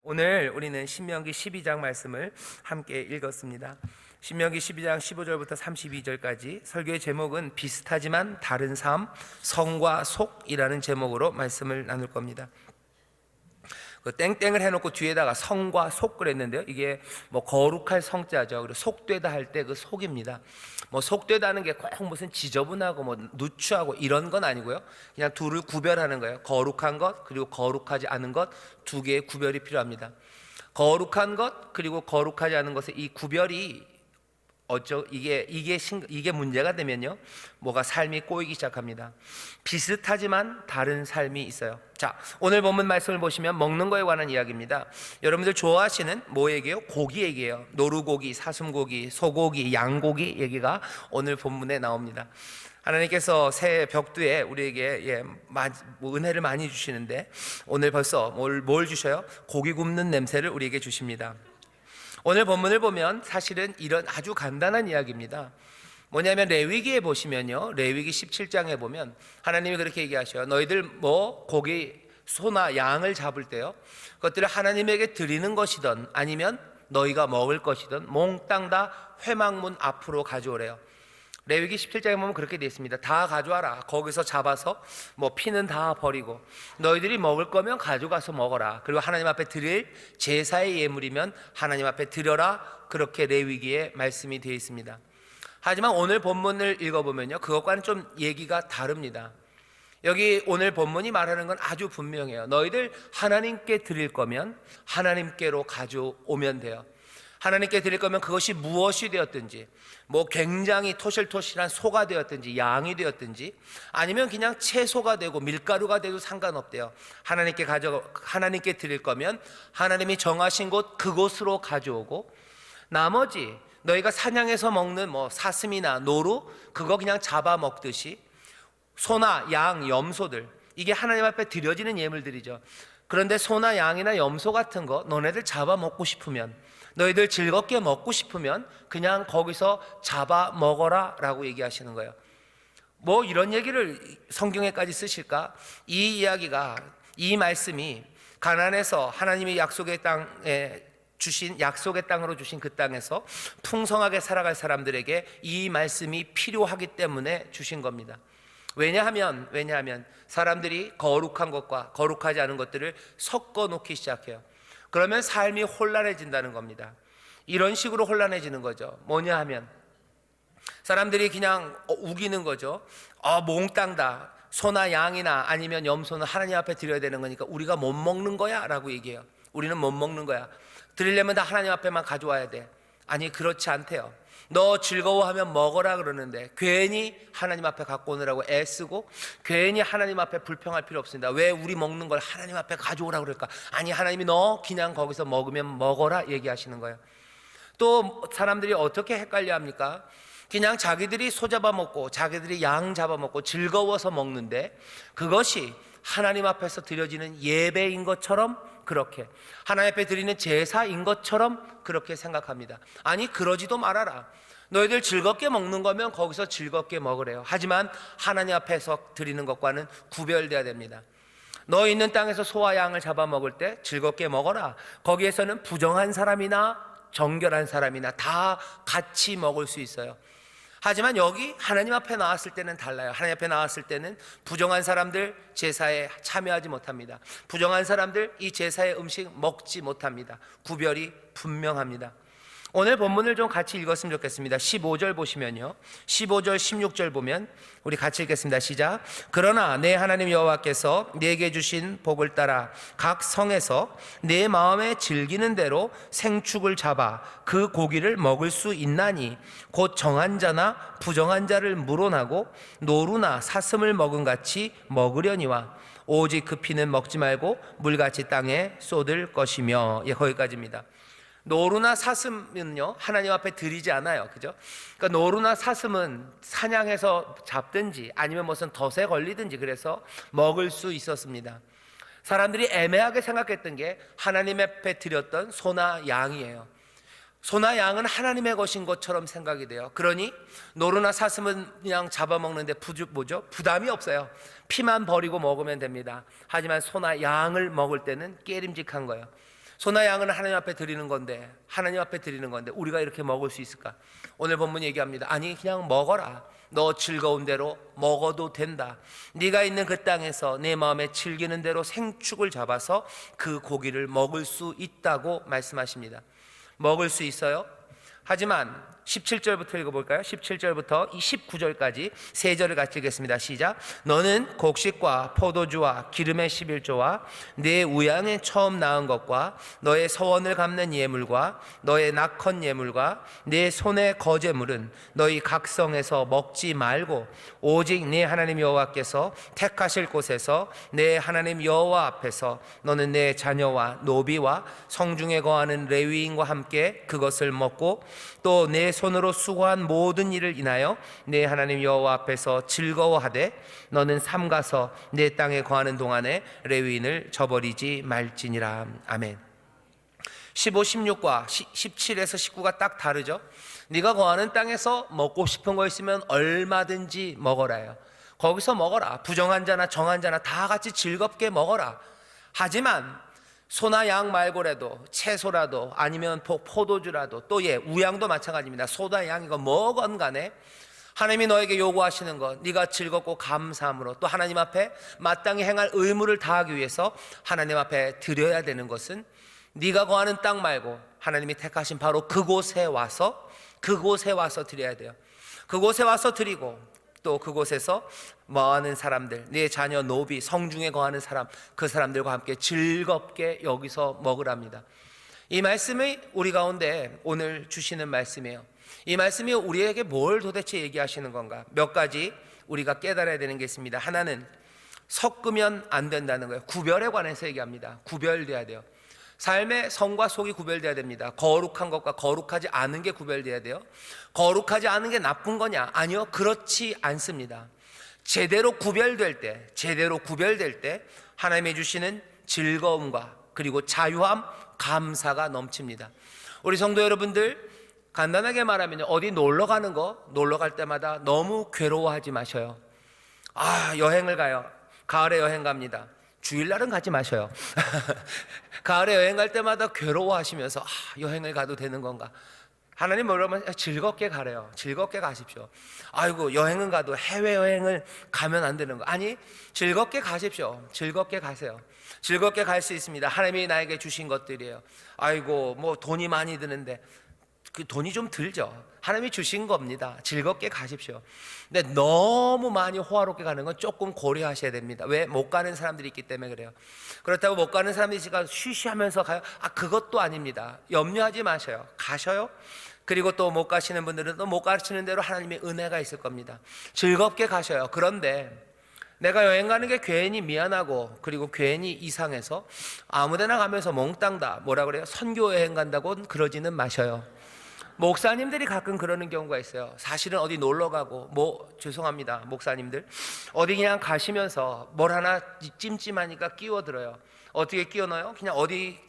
오늘 우리는 신명기 12장 말씀을 함께 읽었습니다. 신명기 12장 15절부터 32절까지 설교의 제목은 비슷하지만 다른 삶, 성과 속이라는 제목으로 말씀을 나눌 겁니다. 그 땡땡을 해놓고 뒤에다가 성과 속 그랬는데요, 이게 뭐 거룩할 성자죠. 그리고 속되다 할 때 그 속입니다. 뭐 속되다는 게 꼭 무슨 지저분하고 뭐 누추하고 이런 건 아니고요, 그냥 둘을 구별하는 거예요. 거룩한 것 그리고 거룩하지 않은 것, 두 개의 구별이 필요합니다. 거룩한 것 그리고 거룩하지 않은 것의 이 구별이 이게 문제가 되면요, 뭐가 삶이 꼬이기 시작합니다. 비슷하지만 다른 삶이 있어요. 자, 오늘 본문 말씀을 보시면 먹는 거에 관한 이야기입니다. 여러분들 좋아하시는 뭐 얘기예요? 고기 얘기예요. 노루고기, 사슴고기, 소고기, 양고기 얘기가 오늘 본문에 나옵니다. 하나님께서 새 벽두에 우리에게 은혜를 많이 주시는데, 오늘 벌써 뭘 주셔요? 고기 굽는 냄새를 우리에게 주십니다. 오늘 본문을 보면 사실은 이런 아주 간단한 이야기입니다. 뭐냐면 레위기에 보시면요, 레위기 17장에 보면 하나님이 그렇게 얘기하셔요. 너희들 고기, 소나 양을 잡을 때요, 그것들을 하나님에게 드리는 것이든 아니면 너희가 먹을 것이든 몽땅 다 회막문 앞으로 가져오래요. 레위기 17장에 보면 그렇게 되어 있습니다. 다 가져와라. 거기서 잡아서 피는 다 버리고 너희들이 먹을 거면 가져가서 먹어라. 그리고 하나님 앞에 드릴 제사의 예물이면 하나님 앞에 드려라. 그렇게 레위기에 말씀이 되어 있습니다. 하지만 오늘 본문을 읽어보면요, 그것과는 좀 얘기가 다릅니다. 여기 오늘 본문이 말하는 건 아주 분명해요. 너희들 하나님께 드릴 거면 하나님께로 가져오면 돼요. 하나님께 드릴 거면 그것이 무엇이 되었든지, 굉장히 토실토실한 소가 되었든지 양이 되었든지 아니면 그냥 채소가 되고 밀가루가 돼도 상관없대요. 하나님께 드릴 거면 하나님이 정하신 곳 그곳으로 가져오고, 나머지 너희가 사냥해서 먹는 사슴이나 노루, 그거 그냥 잡아먹듯이 소나 양, 염소들, 이게 하나님 앞에 드려지는 예물들이죠. 그런데 소나 양이나 염소 같은 거 너네들 잡아먹고 싶으면, 너희들 즐겁게 먹고 싶으면 그냥 거기서 잡아 먹어라 라고 얘기하시는 거예요. 이런 얘기를 성경에까지 쓰실까? 이 이야기가, 이 말씀이 가나안에서 하나님이 약속의 땅으로 주신 그 땅에서 풍성하게 살아갈 사람들에게 이 말씀이 필요하기 때문에 주신 겁니다. 왜냐하면 사람들이 거룩한 것과 거룩하지 않은 것들을 섞어 놓기 시작해요. 그러면 삶이 혼란해진다는 겁니다. 이런 식으로 혼란해지는 거죠. 뭐냐 하면 사람들이 그냥 우기는 거죠. 몽땅 다 소나 양이나 아니면 염소는 하나님 앞에 드려야 되는 거니까 우리가 못 먹는 거야 라고 얘기해요. 우리는 못 먹는 거야. 드리려면 다 하나님 앞에만 가져와야 돼. 아니, 그렇지 않대요. 너 즐거워하면 먹어라 그러는데 괜히 하나님 앞에 갖고 오느라고 애쓰고 괜히 하나님 앞에 불평할 필요 없습니다. 왜 우리 먹는 걸 하나님 앞에 가져오라 그럴까? 아니, 하나님이 너 그냥 거기서 먹으면 먹어라 얘기하시는 거예요. 또 사람들이 어떻게 헷갈려 합니까? 그냥 자기들이 소 잡아먹고 자기들이 양 잡아먹고 즐거워서 먹는데 그것이 하나님 앞에서 드려지는 예배인 것처럼, 그렇게 하나님 앞에 드리는 제사인 것처럼 그렇게 생각합니다. 아니, 그러지도 말아라. 너희들 즐겁게 먹는 거면 거기서 즐겁게 먹으래요. 하지만 하나님 앞에서 드리는 것과는 구별돼야 됩니다. 너 있는 땅에서 소와 양을 잡아먹을 때 즐겁게 먹어라. 거기에서는 부정한 사람이나 정결한 사람이나 다 같이 먹을 수 있어요. 하지만 여기 하나님 앞에 나왔을 때는 달라요. 하나님 앞에 나왔을 때는 부정한 사람들 제사에 참여하지 못합니다. 부정한 사람들 이 제사의 음식 먹지 못합니다. 구별이 분명합니다. 오늘 본문을 좀 같이 읽었으면 좋겠습니다. 15절 보시면요, 15절 16절 보면 우리 같이 읽겠습니다. 시작. 그러나 내 하나님 여호와께서 내게 주신 복을 따라 각 성에서 내 마음에 즐기는 대로 생축을 잡아 그 고기를 먹을 수 있나니 곧 정한 자나 부정한 자를 물어나고 노루나 사슴을 먹은 같이 먹으려니와 오직 그 피는 먹지 말고 물같이 땅에 쏟을 것이며. 거기까지입니다. 노루나 사슴은요, 하나님 앞에 드리지 않아요. 그죠? 그러니까 노루나 사슴은 사냥해서 잡든지 아니면 무슨 덫에 걸리든지 그래서 먹을 수 있었습니다. 사람들이 애매하게 생각했던 게 하나님 앞에 드렸던 소나 양이에요. 소나 양은 하나님의 것인 것처럼 생각이 돼요. 그러니 노루나 사슴은 그냥 잡아먹는데 부담이 없어요. 피만 버리고 먹으면 됩니다. 하지만 소나 양을 먹을 때는 깨림직한 거예요. 소나 양은 하나님 앞에 드리는 건데, 하나님 앞에 드리는 건데 우리가 이렇게 먹을 수 있을까? 오늘 본문 얘기합니다. 아니, 그냥 먹어라. 너 즐거운 대로 먹어도 된다. 네가 있는 그 땅에서 내 마음에 즐기는 대로 생축을 잡아서 그 고기를 먹을 수 있다고 말씀하십니다. 먹을 수 있어요. 하지만 17절부터 읽어볼까요? 17절부터 19절까지 세 절을 같이 읽겠습니다. 시작. 너는 곡식과 포도주와 기름의 11조와 내 우양에 처음 낳은 것과 너의 서원을 갚는 예물과 너의 낙헌 예물과 내 손의 거제물은 너희 각성에서 먹지 말고 오직 내 하나님 여호와께서 택하실 곳에서 내 하나님 여호와 앞에서 너는 내 자녀와 노비와 성중에 거하는 레위인과 함께 그것을 먹고 또 내 손으로 수고한 모든 일을 인하여 내 하나님 여호와 앞에서 즐거워하되 너는 삼가서 내 땅에 거하는 동안에 레위인을 저버리지 말지니라. 아멘. 15, 16과 17에서 19가 딱 다르죠. 네가 거하는 땅에서 먹고 싶은 거 있으면 얼마든지 먹어라요. 거기서 먹어라. 부정한 자나 정한 자나 다 같이 즐겁게 먹어라. 하지만 소나 양 말고라도 채소라도 아니면 포도주라도 또 우양도 마찬가지입니다. 소나 양이고 뭐건 간에 하나님이 너에게 요구하시는 것, 네가 즐겁고 감사함으로 또 하나님 앞에 마땅히 행할 의무를 다하기 위해서 하나님 앞에 드려야 되는 것은 네가 거하는 땅 말고 하나님이 택하신 바로 그곳에 와서 드려야 돼요. 그곳에 와서 드리고 또 그곳에서 뭐하는 사람들, 네 자녀, 노비, 성중에 거하는 사람, 그 사람들과 함께 즐겁게 여기서 먹으랍니다. 이 말씀이 우리 가운데 오늘 주시는 말씀이에요. 이 말씀이 우리에게 뭘 도대체 얘기하시는 건가? 몇 가지 우리가 깨달아야 되는 게 있습니다. 하나는 섞으면 안 된다는 거예요. 구별에 관해서 얘기합니다. 구별돼야 돼요. 삶의 성과 속이 구별돼야 됩니다. 거룩한 것과 거룩하지 않은 게 구별돼야 돼요. 거룩하지 않은 게 나쁜 거냐? 아니요, 그렇지 않습니다. 제대로 구별될 때 하나님이 주시는 즐거움과 그리고 자유함, 감사가 넘칩니다. 우리 성도 여러분들, 간단하게 말하면 어디 놀러 갈 때마다 너무 괴로워하지 마셔요. 여행을 가요. 가을에 여행 갑니다. 주일날은 가지 마셔요. 가을에 여행 갈 때마다 괴로워하시면서 여행을 가도 되는 건가? 하나님 뭐라면 즐겁게 가래요. 즐겁게 가십시오. 아이고, 여행은 가도 해외여행을 가면 안 되는 거. 아니, 즐겁게 가십시오. 즐겁게 가세요. 즐겁게 갈 수 있습니다. 하나님이 나에게 주신 것들이에요. 아이고, 뭐 돈이 많이 드는데 그 돈이 좀 들죠. 하나님이 주신 겁니다. 즐겁게 가십시오. 근데 너무 많이 호화롭게 가는 건 조금 고려하셔야 됩니다. 왜? 못 가는 사람들이 있기 때문에 그래요. 그렇다고 못 가는 사람들이 지금 쉬쉬하면서 가요? 그것도 아닙니다. 염려하지 마셔요. 가셔요. 그리고 또 못 가시는 분들은 또 못 가시는 대로 하나님의 은혜가 있을 겁니다. 즐겁게 가셔요. 그런데 내가 여행 가는 게 괜히 미안하고 그리고 괜히 이상해서 아무데나 가면서 몽땅 다 뭐라 그래요? 선교 여행 간다고 그러지는 마셔요. 목사님들이 가끔 그러는 경우가 있어요. 사실은 어디 놀러 가고 죄송합니다 목사님들, 어디 그냥 가시면서 뭘 하나 찜찜하니까 끼워들어요. 어떻게 끼워 넣어요? 그냥 어디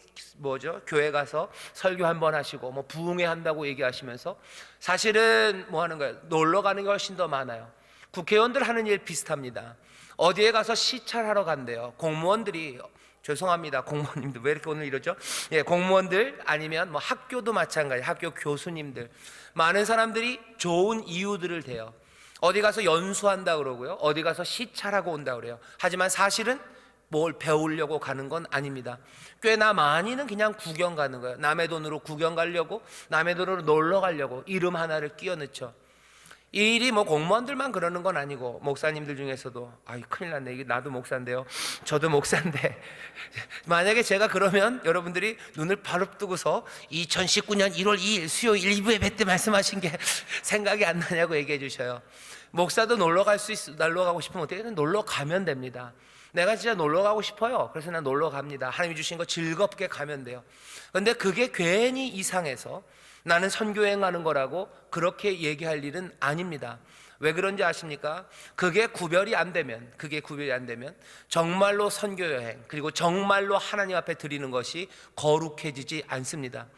교회 가서 설교 한번 하시고 부흥회 한다고 얘기하시면서 사실은 뭐 하는 거예요? 놀러 가는 게 훨씬 더 많아요. 국회의원들 하는 일 비슷합니다. 어디에 가서 시찰하러 간대요. 공무원들이, 죄송합니다 공무원님들 왜 이렇게 오늘 이러죠? 공무원들 아니면 학교도 마찬가지, 학교 교수님들, 많은 사람들이 좋은 이유들을 대요. 어디 가서 연수한다 그러고요, 어디 가서 시찰하고 온다 그래요. 하지만 사실은 뭘 배우려고 가는 건 아닙니다. 꽤나 많이는 그냥 구경 가는 거예요. 남의 돈으로 구경 가려고, 남의 돈으로 놀러 가려고 이름 하나를 끼워 넣죠. 이 일이 공무원들만 그러는 건 아니고 목사님들 중에서도 큰일 났네, 이게 나도 목사인데요, 저도 목사인데 만약에 제가 그러면 여러분들이 눈을 바로 뜨고서 2019년 1월 2일 수요일 1부에 뵀때 말씀하신 게 생각이 안 나냐고 얘기해 주셔요. 목사도 놀러 가고 싶으면 어떻게 놀러 가면 됩니다. 내가 진짜 놀러 가고 싶어요. 그래서 난 놀러 갑니다. 하나님이 주신 거 즐겁게 가면 돼요. 그런데 그게 괜히 이상해서 나는 선교여행 가는 거라고 그렇게 얘기할 일은 아닙니다. 왜 그런지 아십니까? 그게 구별이 안 되면 정말로 선교여행, 그리고 정말로 하나님 앞에 드리는 것이 거룩해지지 않습니다.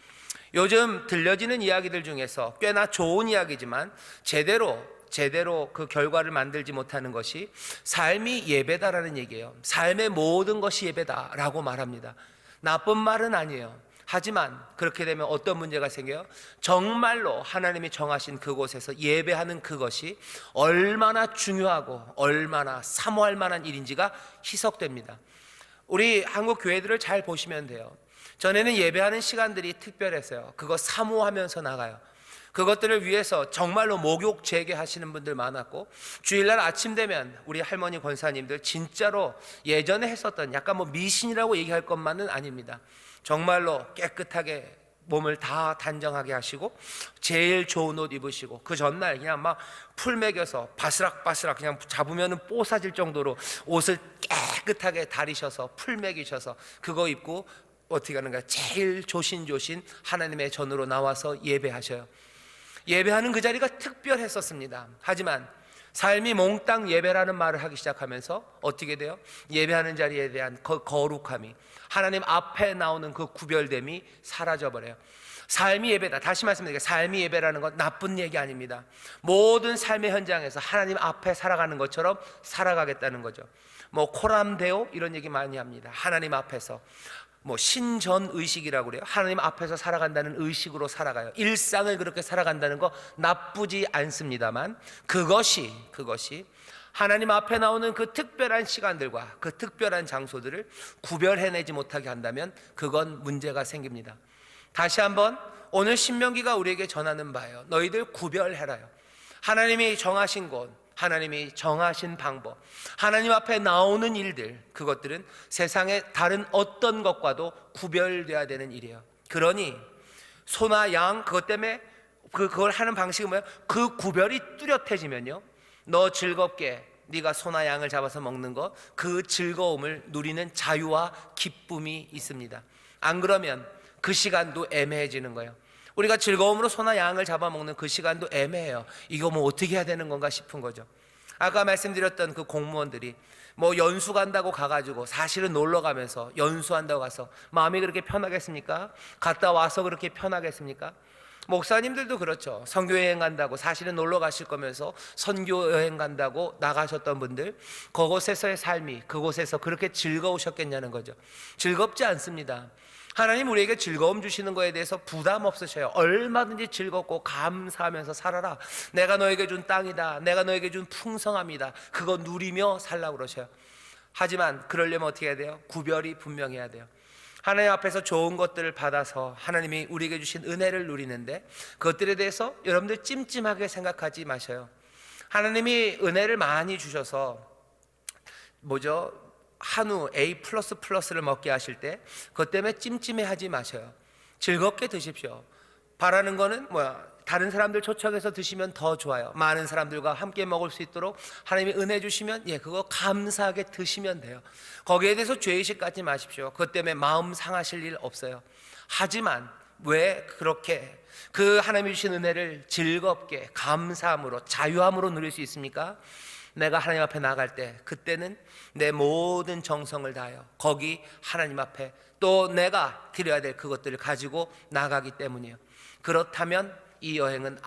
요즘 들려지는 이야기들 중에서 꽤나 좋은 이야기지만 제대로 그 결과를 만들지 못하는 것이 삶이 예배다라는 얘기예요. 삶의 모든 것이 예배다라고 말합니다. 나쁜 말은 아니에요. 하지만 그렇게 되면 어떤 문제가 생겨요? 정말로 하나님이 정하신 그곳에서 예배하는 그것이 얼마나 중요하고 얼마나 사모할 만한 일인지가 희석됩니다. 우리 한국 교회들을 잘 보시면 돼요. 전에는 예배하는 시간들이 특별했어요. 그거 사모하면서 나가요. 그것들을 위해서 정말로 목욕 재개하시는 분들 많았고, 주일날 아침 되면 우리 할머니 권사님들 진짜로 예전에 했었던 약간 미신이라고 얘기할 것만은 아닙니다. 정말로 깨끗하게 몸을 다 단정하게 하시고 제일 좋은 옷 입으시고, 그 전날 그냥 막 풀 먹여서 바스락바스락 그냥 잡으면 뽀사질 정도로 옷을 깨끗하게 다리셔서 풀 먹이셔서 그거 입고 어떻게 하는가, 제일 조신조신 하나님의 전으로 나와서 예배하셔요. 예배하는 그 자리가 특별했었습니다. 하지만 삶이 몽땅 예배라는 말을 하기 시작하면서 어떻게 돼요? 예배하는 자리에 대한 거룩함이, 하나님 앞에 나오는 그 구별됨이 사라져버려요. 삶이 예배다. 다시 말씀드릴게요. 삶이 예배라는 건 나쁜 얘기 아닙니다. 모든 삶의 현장에서 하나님 앞에 살아가는 것처럼 살아가겠다는 거죠. 코람데오 이런 얘기 많이 합니다. 하나님 앞에서 신전 의식이라고 그래요. 하나님 앞에서 살아간다는 의식으로 살아가요. 일상을 그렇게 살아간다는 거 나쁘지 않습니다만, 그것이 하나님 앞에 나오는 그 특별한 시간들과 그 특별한 장소들을 구별해내지 못하게 한다면 그건 문제가 생깁니다. 다시 한번 오늘 신명기가 우리에게 전하는 바예요. 너희들 구별해라요. 하나님이 정하신 곳, 하나님이 정하신 방법, 하나님 앞에 나오는 일들, 그것들은 세상의 다른 어떤 것과도 구별되어야 되는 일이에요. 그러니 소나 양, 그것 때문에 그걸 하는 방식은 뭐예요? 그 구별이 뚜렷해지면요, 너 즐겁게 네가 소나 양을 잡아서 먹는 것, 그 즐거움을 누리는 자유와 기쁨이 있습니다. 안 그러면 그 시간도 애매해지는 거예요. 우리가 즐거움으로 소나 양을 잡아먹는 그 시간도 애매해요. 이거 어떻게 해야 되는 건가 싶은 거죠. 아까 말씀드렸던 그 공무원들이 연수 간다고 가가지고 사실은 놀러 가면서 연수한다고 가서 마음이 그렇게 편하겠습니까? 갔다 와서 그렇게 편하겠습니까? 목사님들도 그렇죠. 선교여행 간다고 사실은 놀러 가실 거면서 선교여행 간다고 나가셨던 분들, 그곳에서의 삶이 그곳에서 그렇게 즐거우셨겠냐는 거죠. 즐겁지 않습니다. 하나님 우리에게 즐거움 주시는 거에 대해서 부담 없으셔요. 얼마든지 즐겁고 감사하면서 살아라. 내가 너에게 준 땅이다, 내가 너에게 준 풍성함이다, 그거 누리며 살라고 그러셔요. 하지만 그러려면 어떻게 해야 돼요? 구별이 분명해야 돼요. 하나님 앞에서 좋은 것들을 받아서 하나님이 우리에게 주신 은혜를 누리는데, 그것들에 대해서 여러분들 찜찜하게 생각하지 마셔요. 하나님이 은혜를 많이 주셔서 한우 A++를 먹게 하실 때 그것 때문에 찜찜해하지 마셔요. 즐겁게 드십시오. 바라는 거는 다른 사람들 초청해서 드시면 더 좋아요. 많은 사람들과 함께 먹을 수 있도록 하나님이 은혜 주시면 그거 감사하게 드시면 돼요. 거기에 대해서 죄의식 갖지 마십시오. 그것 때문에 마음 상하실 일 없어요. 하지만 왜 그렇게 그 하나님이 주신 은혜를 즐겁게 감사함으로 자유함으로 누릴 수 있습니까? 내가 하나님 앞에 나갈 때, 그때는 내 모든 정성을 다하여 거기 하나님 앞에 또 내가 드려야 될 그것들을 가지고 나가기 때문이에요. 그렇다면 이 여행은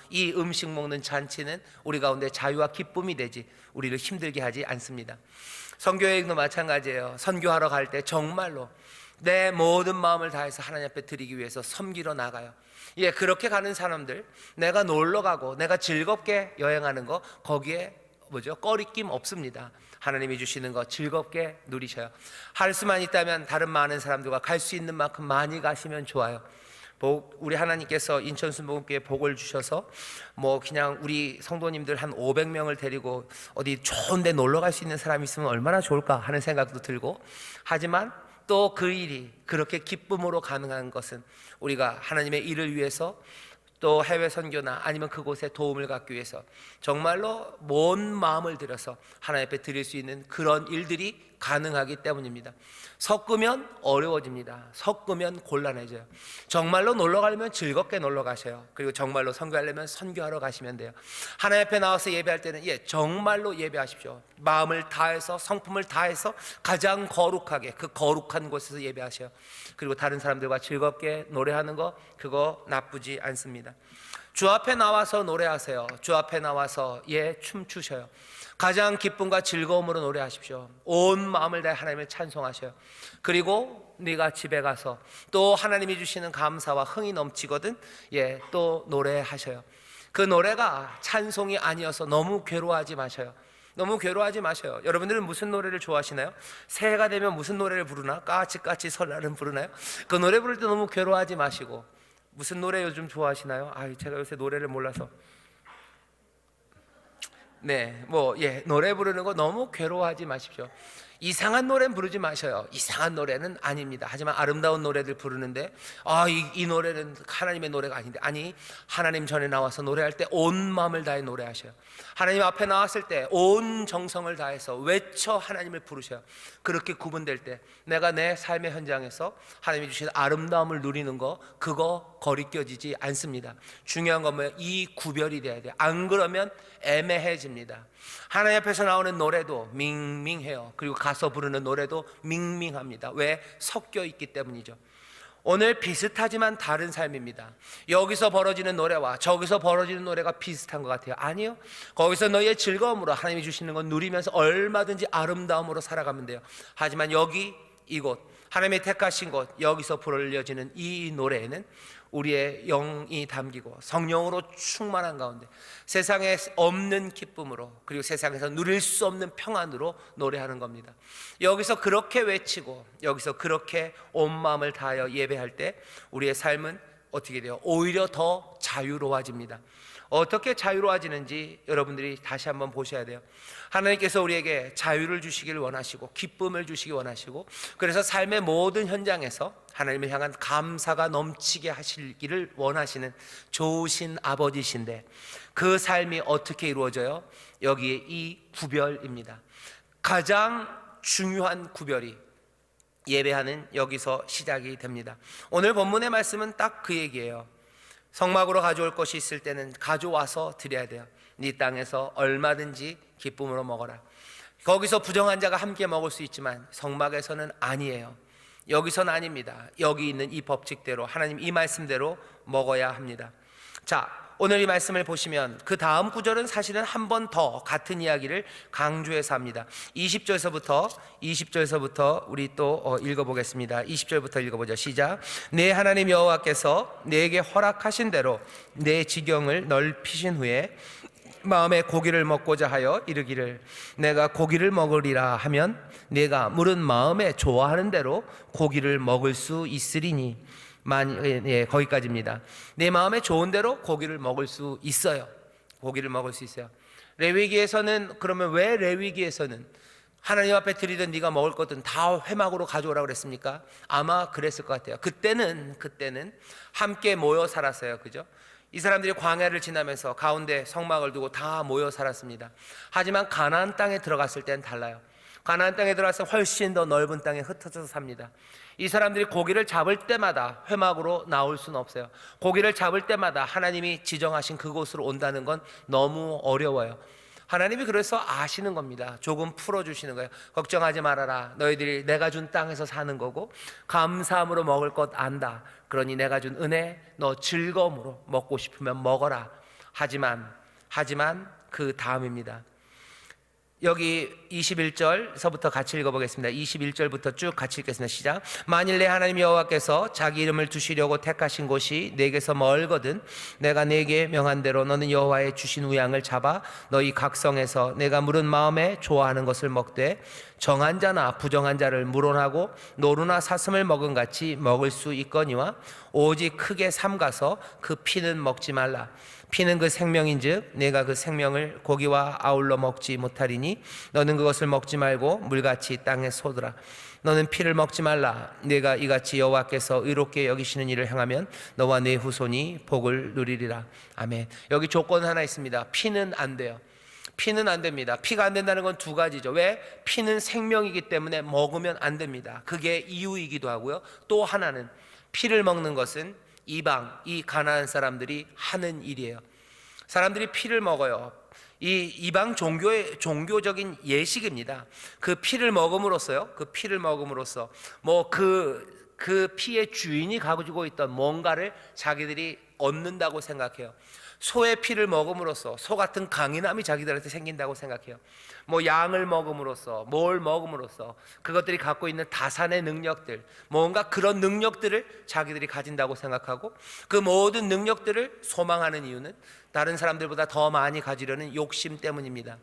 이 음식 먹는 잔치는 우리 가운데 자유와 기쁨이 되지 우리를 힘들게 하지 않습니다. 선교여행도 마찬가지예요. 선교하러 갈 때 정말로 내 모든 마음을 다해서 하나님 앞에 드리기 위해서 섬기러 나가요. 그렇게 가는 사람들, 내가 놀러 가고 내가 즐겁게 여행하는 거, 거기에 꺼리낌 없습니다. 하나님이 주시는 거 즐겁게 누리셔요. 할 수만 있다면 다른 많은 사람들과 갈 수 있는 만큼 많이 가시면 좋아요. 우리 하나님께서 인천순복음교회에 복을 주셔서 그냥 우리 성도님들 한 500명을 데리고 어디 좋은 데 놀러 갈 수 있는 사람이 있으면 얼마나 좋을까 하는 생각도 들고, 하지만 또 그 일이 그렇게 기쁨으로 가능한 것은 우리가 하나님의 일을 위해서, 또 해외 선교나 아니면 그곳에 도움을 갖기 위해서 정말로 온 마음을 들여서 하나님 앞에 드릴 수 있는 그런 일들이 가능하기 때문입니다. 섞으면 어려워집니다. 섞으면 곤란해져요. 정말로 놀러 가려면 즐겁게 놀러 가셔요. 그리고 정말로 선교하려면 선교하러 가시면 돼요. 하나님 앞에 나와서 예배할 때는 정말로 예배하십시오. 마음을 다해서, 성품을 다해서 가장 거룩하게 그 거룩한 곳에서 예배하셔요. 그리고 다른 사람들과 즐겁게 노래하는 거, 그거 나쁘지 않습니다. 주 앞에 나와서 노래하세요. 주 앞에 나와서 춤추셔요. 가장 기쁨과 즐거움으로 노래하십시오. 온 마음을 다해 하나님을 찬송하셔요. 그리고 네가 집에 가서 또 하나님이 주시는 감사와 흥이 넘치거든 또 노래하셔요. 그 노래가 찬송이 아니어서 너무 괴로워하지 마셔요. 너무 괴로워하지 마셔요. 여러분들은 무슨 노래를 좋아하시나요? 새해가 되면 무슨 노래를 부르나? 까치까치 설날은 부르나요? 그 노래 부를 때 너무 괴로워하지 마시고, 무슨 노래 요즘 좋아하시나요? 제가 요새 노래를 몰라서. 노래 부르는 거 너무 괴로워하지 마십시오. 이상한 노래는 부르지 마셔요. 이상한 노래는 아닙니다. 하지만 아름다운 노래들 부르는데 이 노래는 하나님의 노래가 아닌데, 아니, 하나님 전에 나와서 노래할 때 온 마음을 다해 노래하셔요. 하나님 앞에 나왔을 때 온 정성을 다해서 외쳐 하나님을 부르셔요. 그렇게 구분될 때 내가 내 삶의 현장에서 하나님이 주신 아름다움을 누리는 거, 그거 거리껴지지 않습니다. 중요한 건 뭐예요? 이 구별이 돼야 돼요. 안 그러면 애매해집니다. 하나님 앞에서 나오는 노래도 밍밍해요. 그리고 가서 부르는 노래도 밍밍합니다. 왜? 섞여 있기 때문이죠. 오늘 비슷하지만 다른 삶입니다. 여기서 벌어지는 노래와 저기서 벌어지는 노래가 비슷한 것 같아요. 아니요. 거기서 너희의 즐거움으로 하나님이 주시는 건 누리면서 얼마든지 아름다움으로 살아가면 돼요. 하지만 여기, 이곳, 하나님이 택하신 곳, 여기서 불려지는 이 노래에는 우리의 영이 담기고 성령으로 충만한 가운데 세상에 없는 기쁨으로, 그리고 세상에서 누릴 수 없는 평안으로 노래하는 겁니다. 여기서 그렇게 외치고 여기서 그렇게 온 마음을 다하여 예배할 때 우리의 삶은 어떻게 돼요? 오히려 더 자유로워집니다. 어떻게 자유로워지는지 여러분들이 다시 한번 보셔야 돼요. 하나님께서 우리에게 자유를 주시기를 원하시고 기쁨을 주시기 원하시고, 그래서 삶의 모든 현장에서 하나님을 향한 감사가 넘치게 하시기를 원하시는 좋으신 아버지신데, 그 삶이 어떻게 이루어져요? 여기에 이 구별입니다. 가장 중요한 구별이 예배하는 여기서 시작이 됩니다. 오늘 본문의 말씀은 딱 그 얘기예요. 성막으로 가져올 것이 있을 때는 가져와서 드려야 돼요. 네 땅에서 얼마든지 기쁨으로 먹어라. 거기서 부정한 자가 함께 먹을 수 있지만 성막에서는 아니에요. 여기서는 아닙니다. 여기 있는 이 법칙대로, 하나님 이 말씀대로 먹어야 합니다. 자, 오늘 이 말씀을 보시면 그 다음 구절은 사실은 한 번 더 같은 이야기를 강조해서 합니다. 20절에서부터 우리 또 읽어보겠습니다. 20절부터 읽어보죠. 시작. 내 하나님 여호와께서 내게 허락하신 대로 내 지경을 넓히신 후에 마음에 고기를 먹고자 하여 이르기를, 내가 고기를 먹으리라 하면 내가 물은 마음에 좋아하는 대로 고기를 먹을 수 있으리니. 거기까지입니다. 내 마음에 좋은 대로 고기를 먹을 수 있어요. 고기를 먹을 수 있어요. 레위기에서는, 그러면 왜 레위기에서는 하나님 앞에 드리던 네가 먹을 것들은 다 회막으로 가져오라고 그랬습니까? 아마 그랬을 것 같아요. 그때는 함께 모여 살았어요. 그죠? 이 사람들이 광야를 지나면서 가운데 성막을 두고 다 모여 살았습니다. 하지만 가나안 땅에 들어갔을 때는 달라요. 가나안 땅에 들어가서 훨씬 더 넓은 땅에 흩어져서 삽니다. 이 사람들이 고기를 잡을 때마다 회막으로 나올 수는 없어요. 고기를 잡을 때마다 하나님이 지정하신 그곳으로 온다는 건 너무 어려워요. 하나님이 그래서 아시는 겁니다. 조금 풀어주시는 거예요. 걱정하지 말아라. 너희들이 내가 준 땅에서 사는 거고 감사함으로 먹을 것 안다. 그러니 내가 준 은혜 너 즐거움으로 먹고 싶으면 먹어라. 하지만 그 다음입니다. 여기 21절서부터 같이 읽어보겠습니다. 21절부터 쭉 같이 읽겠습니다. 시작. 만일 내 하나님 여호와께서 자기 이름을 두시려고 택하신 곳이 내게서 멀거든 내가 내게 명한 대로 너는 여호와의 주신 우양을 잡아 너희 각성에서 내가 물은 마음에 좋아하는 것을 먹되 정한 자나 부정한 자를 물어나고 노루나 사슴을 먹은 같이 먹을 수 있거니와 오직 크게 삼가서 그 피는 먹지 말라. 피는 그 생명인즉 내가 그 생명을 고기와 아울러 먹지 못하리니 너는 그것을 먹지 말고 물같이 땅에 쏟으라. 너는 피를 먹지 말라. 내가 이같이 여호와께서 의롭게 여기시는 일을 행하면 너와 네 후손이 복을 누리리라. 아멘. 여기 조건 하나 있습니다. 피는 안 돼요. 피는 안 됩니다. 피가 안 된다는 건 두 가지죠. 왜? 피는 생명이기 때문에 먹으면 안 됩니다. 그게 이유이기도 하고요. 또 하나는 피를 먹는 것은 이방, 이 가나안 사람들이 하는 일이에요. 사람들이 피를 먹어요. 이 이방 종교의 종교적인 예식입니다. 그 피를 먹음으로써 뭐 그 그 피의 주인이 가지고 있던 뭔가를 자기들이 얻는다고 생각해요. 소의 피를 먹음으로써 소 같은 강인함이 자기들한테 생긴다고 생각해요. 뭐 양을 먹음으로써, 뭘 먹음으로써 그것들이 갖고 있는 다산의 능력들, 뭔가 그런 능력들을 자기들이 가진다고 생각하고, 그 모든 능력들을 소망하는 이유는 다른 사람들보다 더 많이 가지려는 욕심 때문입니다.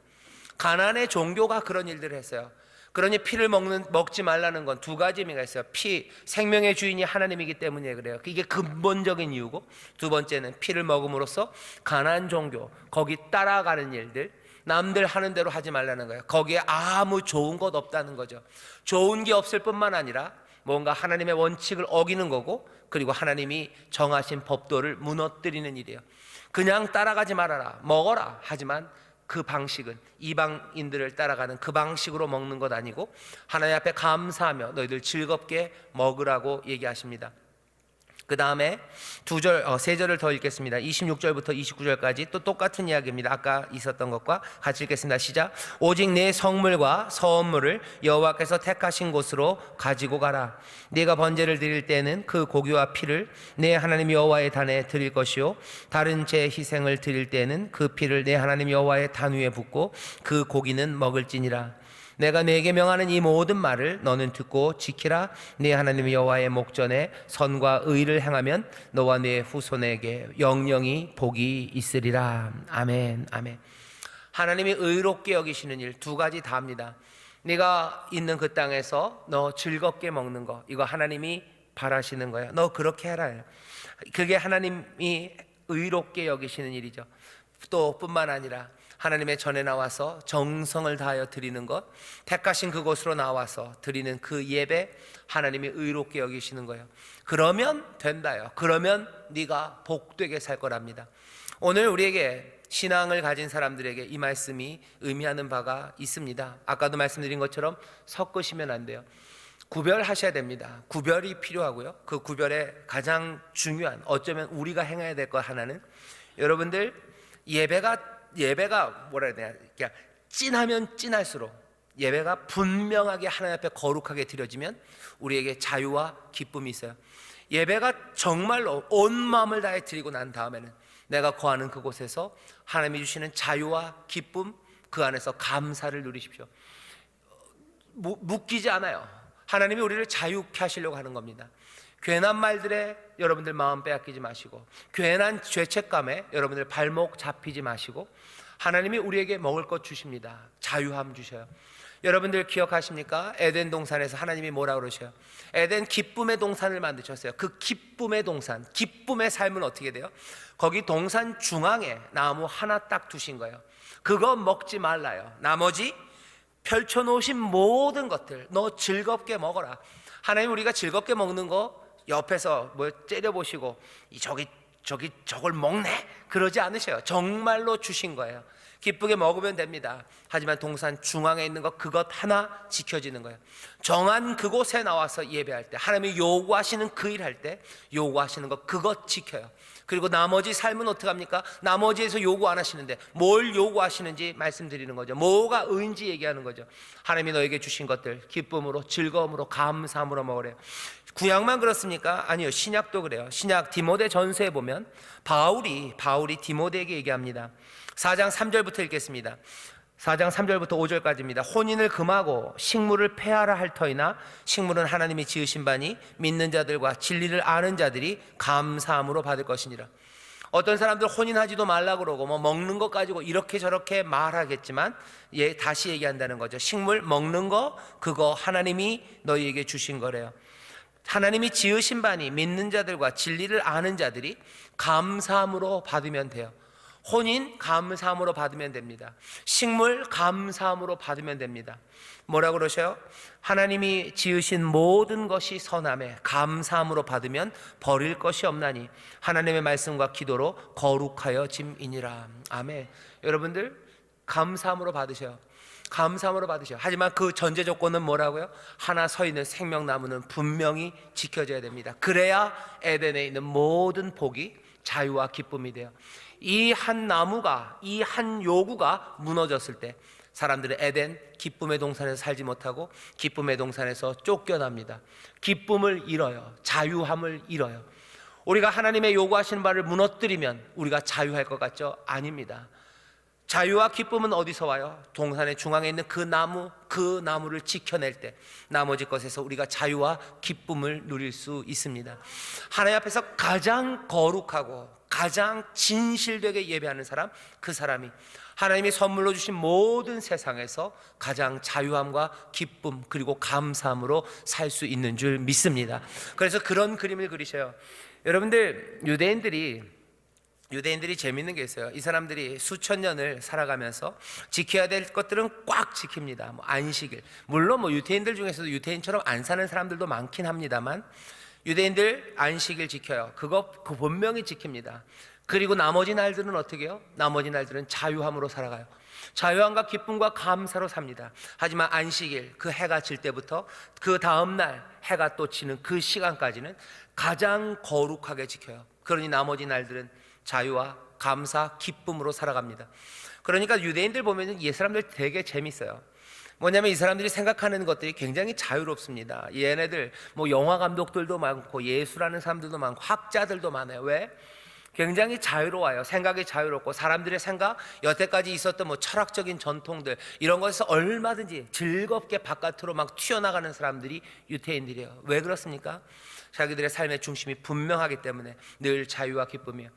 가나안의 종교가 그런 일들을 했어요. 그러니 피를 먹지 말라는 건 두 가지 의미가 있어요. 생명의 주인이 하나님이기 때문에 그래요. 이게 근본적인 이유고, 두 번째는 피를 먹음으로써 가나안 종교, 거기 따라가는 일들, 남들 하는 대로 하지 말라는 거예요. 거기에 아무 좋은 것 없다는 거죠. 좋은 게 없을 뿐만 아니라 뭔가 하나님의 원칙을 어기는 거고, 그리고 하나님이 정하신 법도를 무너뜨리는 일이에요. 그냥 따라가지 말아라, 먹어라 하지만 그 방식은 이방인들을 따라가는 그 방식으로 먹는 것 아니고 하나님 앞에 감사하며 너희들 즐겁게 먹으라고 얘기하십니다. 그 다음에 세 절을 더 읽겠습니다. 26절부터 29절까지 또 똑같은 이야기입니다. 아까 있었던 것과 같이 읽겠습니다. 시작. 오직 내 성물과 서원물을 여호와께서 택하신 곳으로 가지고 가라. 네가 번제를 드릴 때는 그 고기와 피를 내 하나님 여호와의 단에 드릴 것이요, 다른 제 희생을 드릴 때는 그 피를 내 하나님 여호와의 단 위에 붓고 그 고기는 먹을지니라. 내가 네게 명하는 이 모든 말을 너는 듣고 지키라. 네 하나님 여호와의 목전에 선과 의를 행하면 너와 네 후손에게 영영이 복이 있으리라. 아멘, 아멘. 하나님이 의롭게 여기시는 일 두 가지 다 합니다. 네가 있는 그 땅에서 너 즐겁게 먹는 거, 이거 하나님이 바라시는 거예요. 너 그렇게 해라. 그게 하나님이 의롭게 여기시는 일이죠. 또 뿐만 아니라 하나님의 전에 나와서 정성을 다하여 드리는 것, 택하신 그곳으로 나와서 드리는 그 예배, 하나님이 의롭게 여기시는 거예요. 그러면 된다요. 그러면 네가 복되게 살 거랍니다. 오늘 우리에게, 신앙을 가진 사람들에게 이 말씀이 의미하는 바가 있습니다. 아까도 말씀드린 것처럼 섞으시면 안 돼요. 구별하셔야 됩니다. 구별이 필요하고요. 그 구별의 가장 중요한, 어쩌면 우리가 행해야 될 것 하나는, 여러분들 예배가 뭐라 해야 되냐, 그냥 찐하면 찐할수록 예배가 분명하게 하나님 앞에 거룩하게 드려지면 우리에게 자유와 기쁨이 있어요. 예배가 정말로 온 마음을 다해 드리고 난 다음에는 내가 거하는 그곳에서 하나님이 주시는 자유와 기쁨, 그 안에서 감사를 누리십시오. 묶이지 않아요. 하나님이 우리를 자유케 하시려고 하는 겁니다. 괜한 말들에 여러분들 마음 빼앗기지 마시고, 괜한 죄책감에 여러분들 발목 잡히지 마시고, 하나님이 우리에게 먹을 것 주십니다. 자유함 주셔요. 여러분들 기억하십니까? 에덴 동산에서 하나님이 뭐라 그러셔요? 에덴 기쁨의 동산을 만드셨어요. 그 기쁨의 동산, 기쁨의 삶은 어떻게 돼요? 거기 동산 중앙에 나무 하나 딱 두신 거예요. 그거 먹지 말라요. 나머지 펼쳐놓으신 모든 것들 너 즐겁게 먹어라. 하나님 우리가 즐겁게 먹는 거 옆에서 뭐 째려보시고 저걸 먹네 그러지 않으셔요. 정말로 주신 거예요. 기쁘게 먹으면 됩니다. 하지만 동산 중앙에 있는 것, 그것 하나 지켜지는 거예요. 정한 그곳에 나와서 예배할 때, 하나님이 요구하시는 그 일 할 때 요구하시는 것, 그것 지켜요. 그리고 나머지 삶은 어떻게 합니까? 나머지에서 요구 안 하시는데 뭘 요구하시는지 말씀드리는 거죠. 뭐가 의인지 얘기하는 거죠. 하나님이 너에게 주신 것들 기쁨으로, 즐거움으로, 감사함으로 먹으래요. 구약만 그렇습니까? 아니요, 신약도 그래요. 신약 디모데 전서에 보면 바울이 디모데에게 얘기합니다. 4장 3절부터 읽겠습니다. 4장 3절부터 5절까지입니다. 혼인을 금하고 식물을 폐하라 할 터이나 식물은 하나님이 지으신 바니 믿는 자들과 진리를 아는 자들이 감사함으로 받을 것이니라. 어떤 사람들 혼인하지도 말라 그러고 뭐 먹는 것 가지고 이렇게 저렇게 말하겠지만, 다시 얘기한다는 거죠. 식물 먹는 거, 그거 하나님이 너희에게 주신 거래요. 하나님이 지으신 바니 믿는 자들과 진리를 아는 자들이 감사함으로 받으면 돼요. 혼인 감사함으로 받으면 됩니다. 식물 감사함으로 받으면 됩니다. 뭐라고 그러셔요? 하나님이 지으신 모든 것이 선함에 감사함으로 받으면 버릴 것이 없나니 하나님의 말씀과 기도로 거룩하여 짐이니라. 아멘. 여러분들 감사함으로 받으셔요. 감사함으로 받으셔요. 하지만 그 전제 조건은 뭐라고요? 하나 서 있는 생명나무는 분명히 지켜져야 됩니다. 그래야 에덴에 있는 모든 복이 자유와 기쁨이 돼요. 이 한 나무가, 이 한 요구가 무너졌을 때 사람들은 에덴 기쁨의 동산에서 살지 못하고 기쁨의 동산에서 쫓겨납니다. 기쁨을 잃어요. 자유함을 잃어요. 우리가 하나님의 요구하시는 바를 무너뜨리면 우리가 자유할 것 같죠? 아닙니다. 자유와 기쁨은 어디서 와요? 동산의 중앙에 있는 그 나무를 지켜낼 때 나머지 것에서 우리가 자유와 기쁨을 누릴 수 있습니다. 하나님 앞에서 가장 거룩하고 가장 진실되게 예배하는 사람, 그 사람이 하나님이 선물로 주신 모든 세상에서 가장 자유함과 기쁨 그리고 감사함으로 살 수 있는 줄 믿습니다. 그래서 그런 그림을 그리셔요. 여러분들, 유대인들이 재밌는 게 있어요. 이 사람들이 수천 년을 살아가면서 지켜야 될 것들은 꽉 지킵니다. 안식일, 물론 유대인들 중에서도 유대인처럼 안 사는 사람들도 많긴 합니다만 유대인들 안식일 지켜요. 그 분명히 지킵니다. 그리고 나머지 날들은 어떻게 해요? 나머지 날들은 자유함으로 살아가요. 자유함과 기쁨과 감사로 삽니다. 하지만 안식일, 그 해가 질 때부터 그 다음날 해가 또 지는 그 시간까지는 가장 거룩하게 지켜요. 그러니 나머지 날들은 자유와 감사, 기쁨으로 살아갑니다. 그러니까 유대인들 보면 이 사람들 되게 재밌어요. 뭐냐면 이 사람들이 생각하는 것들이 굉장히 자유롭습니다. 얘네들 영화 감독들도 많고 예술하는 사람들도 많고 학자들도 많아요. 왜? 굉장히 자유로워요. 생각이 자유롭고 사람들의 생각, 여태까지 있었던 철학적인 전통들 이런 것에서 얼마든지 즐겁게 바깥으로 막 튀어나가는 사람들이 유대인들이에요. 왜 그렇습니까? 자기들의 삶의 중심이 분명하기 때문에 늘 자유와 기쁨이에요.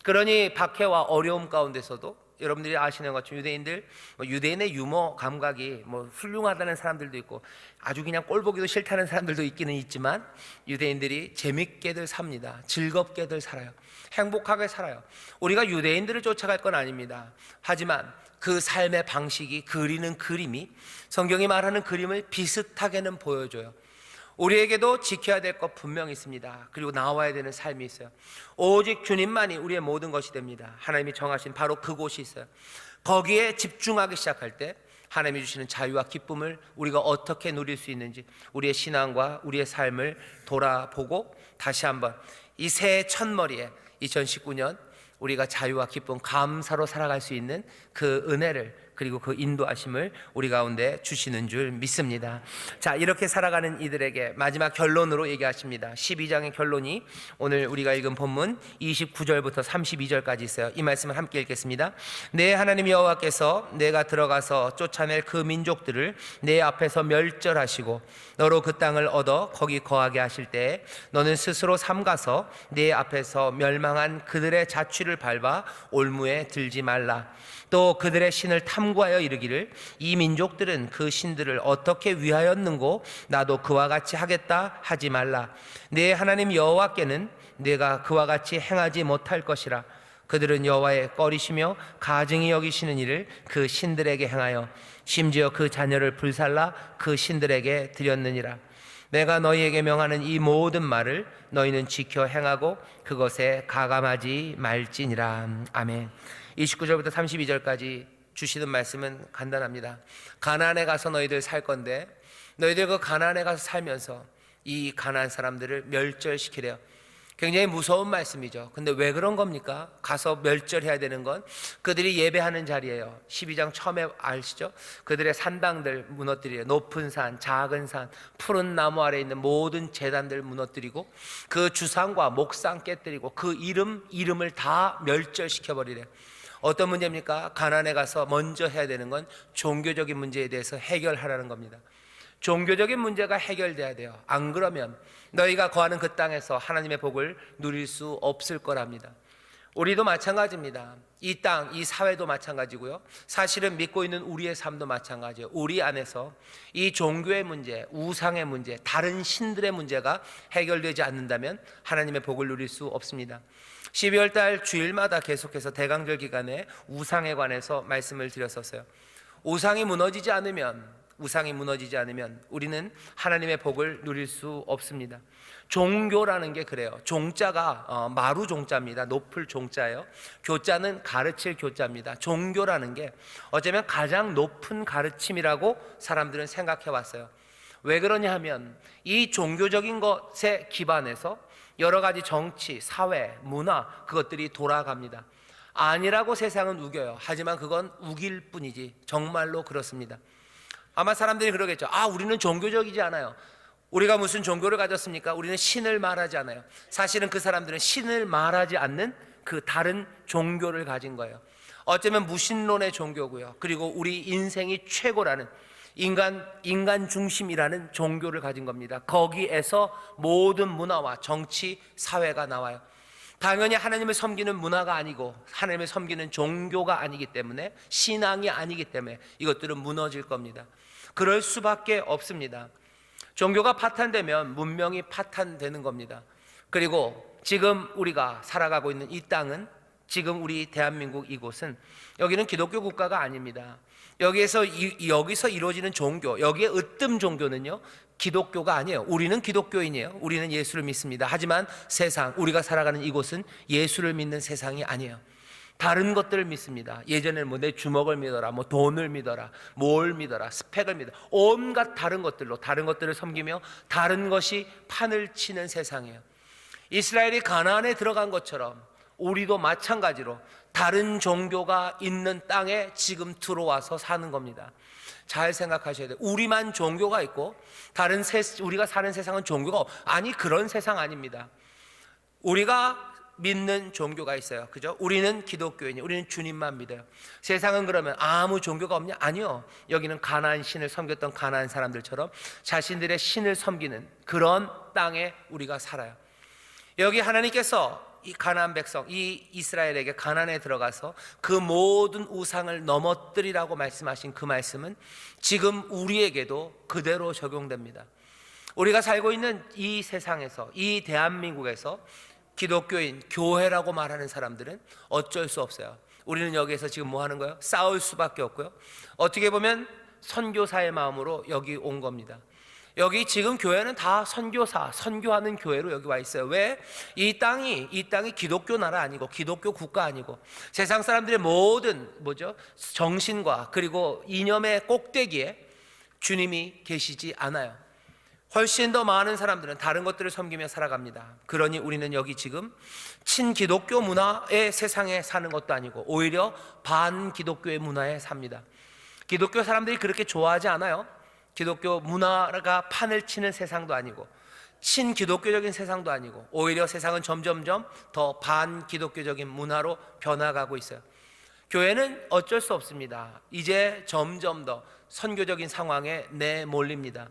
그러니 박해와 어려움 가운데서도 여러분들이 아시는 것처럼 유대인들, 유대인의 유머 감각이 훌륭하다는 사람들도 있고 아주 그냥 꼴보기도 싫다는 사람들도 있기는 있지만 유대인들이 재밌게들 삽니다. 즐겁게들 살아요. 행복하게 살아요. 우리가 유대인들을 쫓아갈 건 아닙니다. 하지만 그 삶의 방식이 그리는 그림이 성경이 말하는 그림을 비슷하게는 보여줘요. 우리에게도 지켜야 될 것 분명히 있습니다. 그리고 나와야 되는 삶이 있어요. 오직 주님만이 우리의 모든 것이 됩니다. 하나님이 정하신 바로 그곳이 있어요. 거기에 집중하기 시작할 때 하나님이 주시는 자유와 기쁨을 우리가 어떻게 누릴 수 있는지 우리의 신앙과 우리의 삶을 돌아보고 다시 한번 이 새해 첫머리에 2019년 우리가 자유와 기쁨, 감사로 살아갈 수 있는 그 은혜를 그리고 그 인도하심을 우리 가운데 주시는 줄 믿습니다. 자, 이렇게 살아가는 이들에게 마지막 결론으로 얘기하십니다. 12장의 결론이 오늘 우리가 읽은 본문 29절부터 32절까지 있어요. 이 말씀을 함께 읽겠습니다. 내 하나님 여호와께서 내가 들어가서 쫓아낼 그 민족들을 내 앞에서 멸절하시고 너로 그 땅을 얻어 거기 거하게 하실 때에 너는 스스로 삼가서 내 앞에서 멸망한 그들의 자취를 밟아 올무에 들지 말라. 또 그들의 신을 탐구하여 이르기를 이 민족들은 그 신들을 어떻게 위하였는고 나도 그와 같이 하겠다 하지 말라. 내 하나님 여호와께는 내가 그와 같이 행하지 못할 것이라. 그들은 여호와의 꺼리시며 가증히 여기시는 일을 그 신들에게 행하여 심지어 그 자녀를 불살라 그 신들에게 드렸느니라. 내가 너희에게 명하는 이 모든 말을 너희는 지켜 행하고 그것에 가감하지 말지니라. 아멘. 29절부터 32절까지 주시는 말씀은 간단합니다. 가나안에 가서 너희들 살 건데 너희들 그 가나안에 가서 살면서 이 가나안 사람들을 멸절시키래요. 굉장히 무서운 말씀이죠. 근데 왜 그런 겁니까? 가서 멸절해야 되는 건 그들이 예배하는 자리예요. 12장 처음에 아시죠? 그들의 산당들 무너뜨리래요. 높은 산, 작은 산, 푸른 나무 아래 있는 모든 제단들 무너뜨리고 그 주상과 목상 깨뜨리고 그 이름을 다 멸절시켜버리래요. 어떤 문제입니까? 가나안에 가서 먼저 해야 되는 건 종교적인 문제에 대해서 해결하라는 겁니다. 종교적인 문제가 해결돼야 돼요. 안 그러면 너희가 거하는 그 땅에서 하나님의 복을 누릴 수 없을 거랍니다. 우리도 마찬가지입니다. 이 땅, 이 사회도 마찬가지고요. 사실은 믿고 있는 우리의 삶도 마찬가지예요. 우리 안에서 이 종교의 문제, 우상의 문제, 다른 신들의 문제가 해결되지 않는다면 하나님의 복을 누릴 수 없습니다. 12월 달 주일마다 계속해서 대강절 기간에 우상에 관해서 말씀을 드렸었어요. 우상이 무너지지 않으면 우리는 하나님의 복을 누릴 수 없습니다. 종교라는 게 그래요. 종자가 마루 종자입니다. 높을 종자예요. 교자는 가르칠 교자입니다. 종교라는 게 어쩌면 가장 높은 가르침이라고 사람들은 생각해 왔어요. 왜 그러냐 하면 이 종교적인 것에 기반해서 여러 가지 정치, 사회, 문화 그것들이 돌아갑니다. 아니라고 세상은 우겨요. 하지만 그건 우길 뿐이지 정말로 그렇습니다. 아마 사람들이 그러겠죠. 우리는 종교적이지 않아요. 우리가 무슨 종교를 가졌습니까? 우리는 신을 말하지 않아요. 사실은 그 사람들은 신을 말하지 않는 그 다른 종교를 가진 거예요. 어쩌면 무신론의 종교고요. 그리고 우리 인생이 최고라는 인간 중심이라는 종교를 가진 겁니다. 거기에서 모든 문화와 정치, 사회가 나와요. 당연히 하나님을 섬기는 문화가 아니고 하나님을 섬기는 종교가 아니기 때문에, 신앙이 아니기 때문에 이것들은 무너질 겁니다. 그럴 수밖에 없습니다. 종교가 파탄되면 문명이 파탄되는 겁니다. 그리고 지금 우리가 살아가고 있는 이 땅은, 지금 우리 대한민국 이곳은, 여기는 기독교 국가가 아닙니다. 여기서 이루어지는 종교, 여기에 으뜸 종교는요 기독교가 아니에요. 우리는 기독교인이에요. 우리는 예수를 믿습니다. 하지만 세상, 우리가 살아가는 이곳은 예수를 믿는 세상이 아니에요. 다른 것들을 믿습니다. 예전에는 내 주먹을 믿어라, 돈을 믿어라, 뭘 믿어라, 스펙을 믿어라, 온갖 다른 것들을 섬기며 다른 것이 판을 치는 세상이에요. 이스라엘이 가나안에 들어간 것처럼 우리도 마찬가지로 다른 종교가 있는 땅에 지금 들어와서 사는 겁니다. 잘 생각하셔야 돼요. 우리만 종교가 있고 우리가 사는 세상은 종교가 아니, 그런 세상 아닙니다. 우리가 믿는 종교가 있어요. 그죠? 우리는 기독교인이, 우리는 주님만 믿어요. 세상은 그러면 아무 종교가 없냐? 아니요. 여기는 가나안 신을 섬겼던 가나안 사람들처럼 자신들의 신을 섬기는 그런 땅에 우리가 살아요. 여기 하나님께서 이 가나안 백성, 이 이스라엘에게 가나안에 들어가서 그 모든 우상을 넘어뜨리라고 말씀하신 그 말씀은 지금 우리에게도 그대로 적용됩니다. 우리가 살고 있는 이 세상에서, 이 대한민국에서 기독교인, 교회라고 말하는 사람들은 어쩔 수 없어요. 우리는 여기에서 지금 뭐 하는 거예요? 싸울 수밖에 없고요. 어떻게 보면 선교사의 마음으로 여기 온 겁니다. 여기 지금 교회는 다 선교하는 교회로 여기 와 있어요. 왜? 이 땅이 기독교 나라 아니고 기독교 국가 아니고 세상 사람들의 모든 정신과 그리고 이념의 꼭대기에 주님이 계시지 않아요. 훨씬 더 많은 사람들은 다른 것들을 섬기며 살아갑니다. 그러니 우리는 여기 지금 친기독교 문화의 세상에 사는 것도 아니고 오히려 반기독교의 문화에 삽니다. 기독교 사람들이 그렇게 좋아하지 않아요. 기독교 문화가 판을 치는 세상도 아니고 친기독교적인 세상도 아니고 오히려 세상은 점점점 더 반기독교적인 문화로 변화가고 있어요. 교회는 어쩔 수 없습니다. 이제 점점 더 선교적인 상황에 내몰립니다.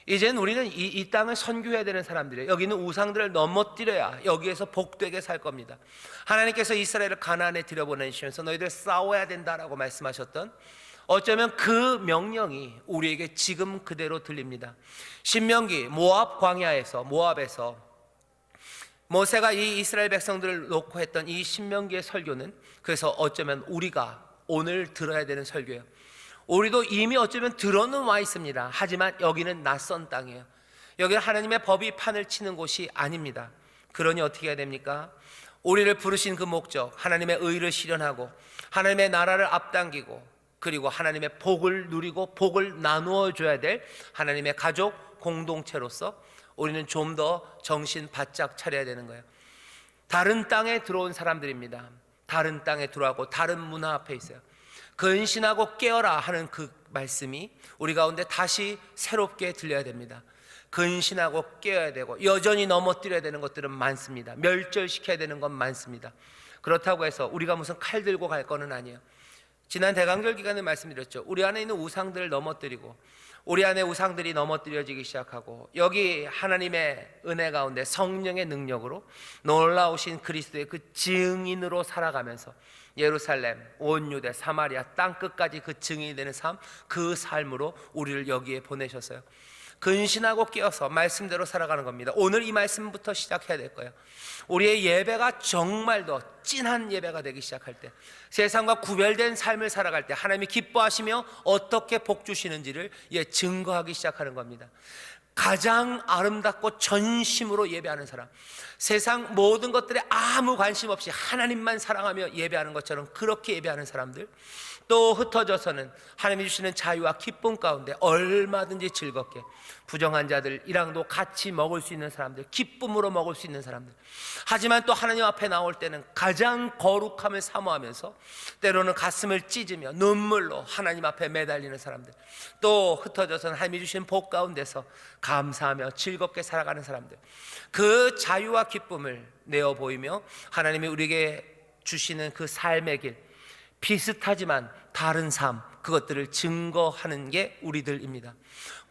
이제는 우리는 이 땅을 선교해야 되는 사람들이에요. 여기는 우상들을 넘어뜨려야 여기에서 복되게 살 겁니다. 하나님께서 이스라엘을 가나안에 들여보내시면서 너희들 싸워야 된다라고 말씀하셨던, 어쩌면 그 명령이 우리에게 지금 그대로 들립니다. 신명기 모압에서 모세가 이 이스라엘 백성들을 놓고 했던 이 신명기의 설교는 그래서 어쩌면 우리가 오늘 들어야 되는 설교예요. 우리도 이미 어쩌면 들어는 와 있습니다. 하지만 여기는 낯선 땅이에요. 여기는 하나님의 법이 판을 치는 곳이 아닙니다. 그러니 어떻게 해야 됩니까? 우리를 부르신 그 목적, 하나님의 의를 실현하고 하나님의 나라를 앞당기고 그리고 하나님의 복을 누리고 복을 나누어 줘야 될 하나님의 가족 공동체로서 우리는 좀 더 정신 바짝 차려야 되는 거예요. 다른 땅에 들어온 사람들입니다. 다른 땅에 들어가고 다른 문화 앞에 있어요. 근신하고 깨어라 하는 그 말씀이 우리 가운데 다시 새롭게 들려야 됩니다. 근신하고 깨어야 되고 여전히 넘어뜨려야 되는 것들은 많습니다. 멸절시켜야 되는 건 많습니다. 그렇다고 해서 우리가 무슨 칼 들고 갈 거는 아니에요. 지난 대강절 기간에 말씀드렸죠. 우리 안에 있는 우상들을 넘어뜨리고 우리 안에 우상들이 넘어뜨려지기 시작하고 여기 하나님의 은혜 가운데 성령의 능력으로 놀라우신 그리스도의 그 증인으로 살아가면서 예루살렘, 온 유대, 사마리아 땅끝까지 그 증인이 되는 삶, 그 삶으로 우리를 여기에 보내셨어요. 근신하고 깨어서 말씀대로 살아가는 겁니다. 오늘 이 말씀부터 시작해야 될 거예요. 우리의 예배가 정말 더 찐한 예배가 되기 시작할 때, 세상과 구별된 삶을 살아갈 때 하나님이 기뻐하시며 어떻게 복 주시는지를 증거하기 시작하는 겁니다. 가장 아름답고 전심으로 예배하는 사람, 세상 모든 것들에 아무 관심 없이 하나님만 사랑하며 예배하는 것처럼 그렇게 예배하는 사람들, 또 흩어져서는 하나님이 주시는 자유와 기쁨 가운데 얼마든지 즐겁게 부정한 자들이랑도 같이 먹을 수 있는 사람들, 기쁨으로 먹을 수 있는 사람들. 하지만 또 하나님 앞에 나올 때는 가장 거룩함을 사모하면서 때로는 가슴을 찢으며 눈물로 하나님 앞에 매달리는 사람들, 또 흩어져서는 하나님이 주신 복 가운데서 감사하며 즐겁게 살아가는 사람들, 그 자유와 기쁨을 내어 보이며 하나님이 우리에게 주시는 그 삶의 길, 비슷하지만 다른 삶, 그것들을 증거하는 게 우리들입니다.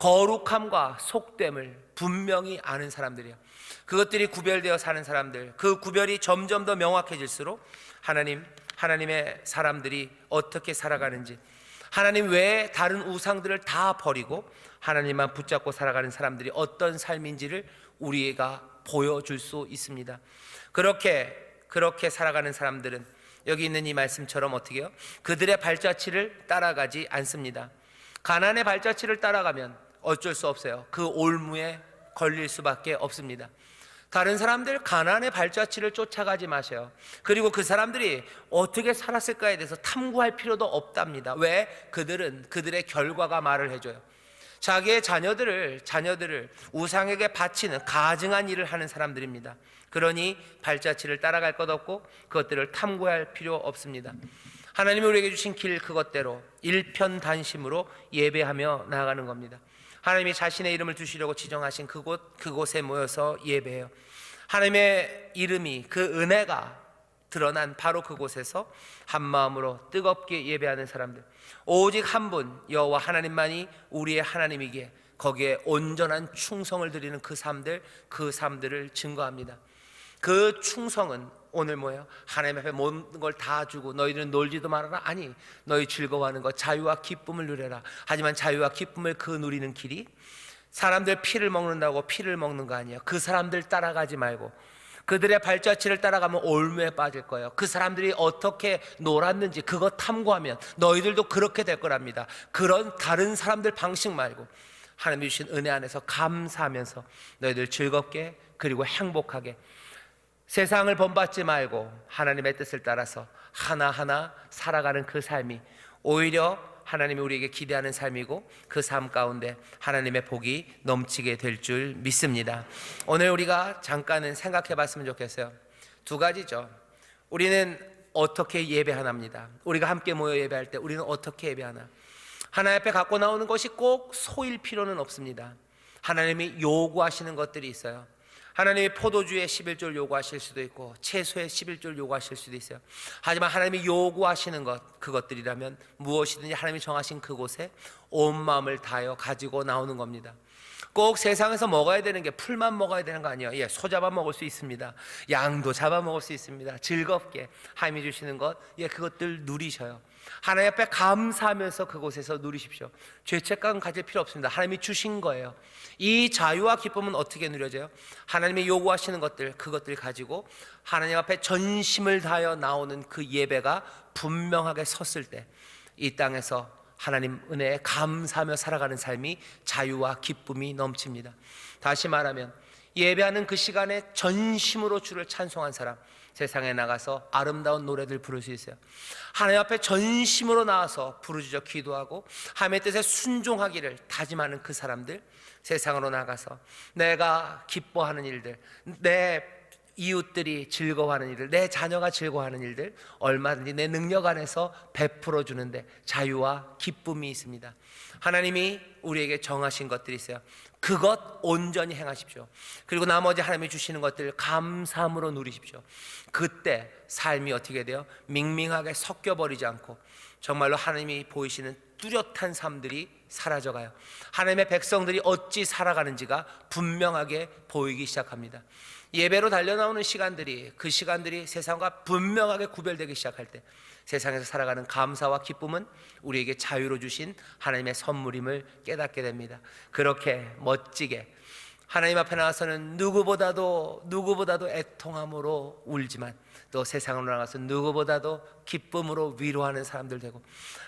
거룩함과 속됨을 분명히 아는 사람들이요, 그것들이 구별되어 사는 사람들, 그 구별이 점점 더 명확해질수록 하나님의 사람들이 어떻게 살아가는지, 하나님 외에 다른 우상들을 다 버리고 하나님만 붙잡고 살아가는 사람들이 어떤 삶인지를 우리가 보여줄 수 있습니다. 그렇게 살아가는 사람들은 여기 있는 이 말씀처럼 어떻게 해요? 그들의 발자취를 따라가지 않습니다. 가난의 발자취를 따라가면 어쩔 수 없어요. 그 올무에 걸릴 수밖에 없습니다. 다른 사람들 가난의 발자취를 쫓아가지 마세요. 그리고 그 사람들이 어떻게 살았을까에 대해서 탐구할 필요도 없답니다. 왜? 그들은 그들의 결과가 말을 해줘요. 자기의 자녀들을 우상에게 바치는 가증한 일을 하는 사람들입니다. 그러니 발자취를 따라갈 것 없고 그것들을 탐구할 필요 없습니다. 하나님이 우리에게 주신 길, 그것대로 일편단심으로 예배하며 나아가는 겁니다. 하나님이 자신의 이름을 두시려고 지정하신 그곳에 모여서 예배해요. 하나님의 이름이, 그 은혜가 드러난 바로 그곳에서 한 마음으로 뜨겁게 예배하는 사람들, 오직 한 분 여호와 하나님만이 우리의 하나님이기에 거기에 온전한 충성을 드리는 그 삶들을 증거합니다. 그 충성은 오늘 뭐예요? 하나님 앞에 모든 걸 다 주고 너희들은 놀지도 말아라. 아니, 너희 즐거워하는 것, 자유와 기쁨을 누려라. 하지만 자유와 기쁨을 그 누리는 길이 사람들 피를 먹는다고 피를 먹는 거 아니에요. 그 사람들 따라가지 말고 그들의 발자취를 따라가면 올무에 빠질 거예요. 그 사람들이 어떻게 놀았는지 그거 탐구하면 너희들도 그렇게 될 거랍니다. 그런 다른 사람들 방식 말고 하나님이 주신 은혜 안에서 감사하면서 너희들 즐겁게 그리고 행복하게 세상을 본받지 말고 하나님의 뜻을 따라서 하나하나 살아가는 그 삶이 오히려 하나님이 우리에게 기대하는 삶이고 그 삶 가운데 하나님의 복이 넘치게 될 줄 믿습니다. 오늘 우리가 잠깐은 생각해 봤으면 좋겠어요. 두 가지죠. 우리는 어떻게 예배하나입니다. 우리가 함께 모여 예배할 때 우리는 어떻게 예배하나. 하나님 앞에 갖고 나오는 것이 꼭 소일 필요는 없습니다. 하나님이 요구하시는 것들이 있어요. 하나님이 포도주의 11조를 요구하실 수도 있고 채소의 11조를 요구하실 수도 있어요. 하지만 하나님이 요구하시는 그것들이라면 무엇이든지 하나님이 정하신 그곳에 온 마음을 다하여 가지고 나오는 겁니다. 꼭 세상에서 먹어야 되는 게 풀만 먹어야 되는 거 아니에요. 소 잡아 먹을 수 있습니다. 양도 잡아 먹을 수 있습니다. 즐겁게 하나님이 주시는 것, 그것들 누리셔요. 하나님 앞에 감사하면서 그곳에서 누리십시오. 죄책감 가질 필요 없습니다. 하나님이 주신 거예요. 이 자유와 기쁨은 어떻게 누려져요? 하나님이 요구하시는 것들, 그것들 가지고 하나님 앞에 전심을 다하여 나오는 그 예배가 분명하게 섰을 때 이 땅에서 하나님 은혜에 감사하며 살아가는 삶이 자유와 기쁨이 넘칩니다. 다시 말하면 예배하는 그 시간에 전심으로 주를 찬송한 사람, 세상에 나가서 아름다운 노래들 부를 수 있어요. 하나님 앞에 전심으로 나와서 부르짖어 기도하고 하나님의 뜻에 순종하기를 다짐하는 그 사람들, 세상으로 나가서 내가 기뻐하는 일들, 내 이웃들이 즐거워하는 일들, 내 자녀가 즐거워하는 일들 얼마든지 내 능력 안에서 베풀어 주는데 자유와 기쁨이 있습니다. 하나님이 우리에게 정하신 것들이 있어요. 그것 온전히 행하십시오. 그리고 나머지 하나님이 주시는 것들을 감사함으로 누리십시오. 그때 삶이 어떻게 돼요? 밍밍하게 섞여버리지 않고 정말로 하나님이 보이시는 뚜렷한 삶들이 사라져가요. 하나님의 백성들이 어찌 살아가는지가 분명하게 보이기 시작합니다. 예배로 달려나오는 시간들이, 그 시간들이 세상과 분명하게 구별되기 시작할 때 세상에서 살아가는 감사와 기쁨은 우리에게 자유로 주신 하나님의 선물임을 깨닫게 됩니다. 그렇게 멋지게 하나님 앞에 나와서는 누구보다도 애통함으로 울지만 또 세상으로 나가서 누구보다도 기쁨으로 위로하는 사람들 되고,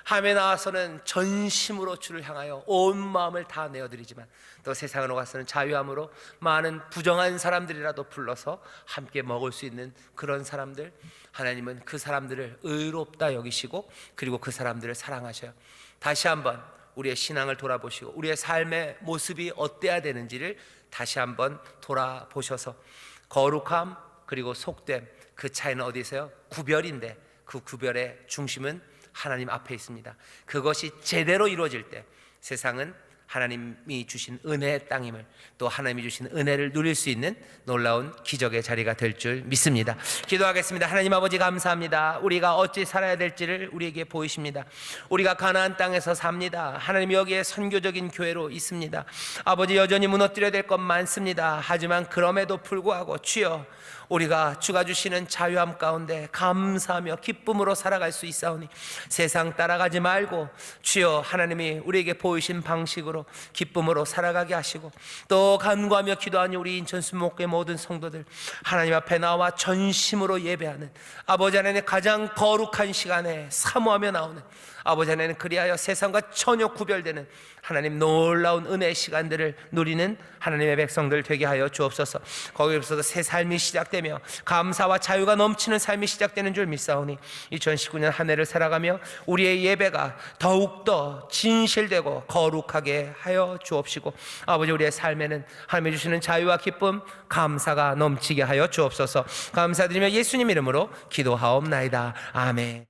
하나님에 나와서는 전심으로 주를 향하여 온 마음을 다 내어드리지만 또 세상으로 가서는 자유함으로 많은 부정한 사람들이라도 불러서 함께 먹을 수 있는 그런 사람들, 하나님은 그 사람들을 의롭다 여기시고 그리고 그 사람들을 사랑하셔요. 다시 한번 우리의 신앙을 돌아보시고 우리의 삶의 모습이 어때야 되는지를 다시 한번 돌아보셔서 거룩함 그리고 속됨, 그 차이는 어디 있어요? 구별인데 그 구별의 중심은 하나님 앞에 있습니다. 그것이 제대로 이루어질 때 세상은 하나님이 주신 은혜의 땅임을, 또 하나님이 주신 은혜를 누릴 수 있는 놀라운 기적의 자리가 될 줄 믿습니다. 기도하겠습니다. 하나님 아버지 감사합니다. 우리가 어찌 살아야 될지를 우리에게 보이십니다. 우리가 가나안 땅에서 삽니다. 하나님 여기에 선교적인 교회로 있습니다. 아버지 여전히 무너뜨려야 될 것 많습니다. 하지만 그럼에도 불구하고 주여, 우리가 주가 주시는 자유함 가운데 감사하며 기쁨으로 살아갈 수 있사오니 세상 따라가지 말고 주여 하나님이 우리에게 보이신 방식으로 기쁨으로 살아가게 하시고, 또 간구하며 기도하니 우리 인천 순목교의 모든 성도들 하나님 앞에 나와 전심으로 예배하는 아버지 하나님의 가장 거룩한 시간에 사모하며 나오는 아버지 하나님, 그리하여 세상과 전혀 구별되는 하나님 놀라운 은혜의 시간들을 누리는 하나님의 백성들 되게 하여 주옵소서. 거기에서도 새 삶이 시작되며 감사와 자유가 넘치는 삶이 시작되는 줄 믿사오니 2019년 한 해를 살아가며 우리의 예배가 더욱더 진실되고 거룩하게 하여 주옵시고, 아버지 우리의 삶에는 하나님이 주시는 자유와 기쁨, 감사가 넘치게 하여 주옵소서. 감사드리며 예수님 이름으로 기도하옵나이다. 아멘.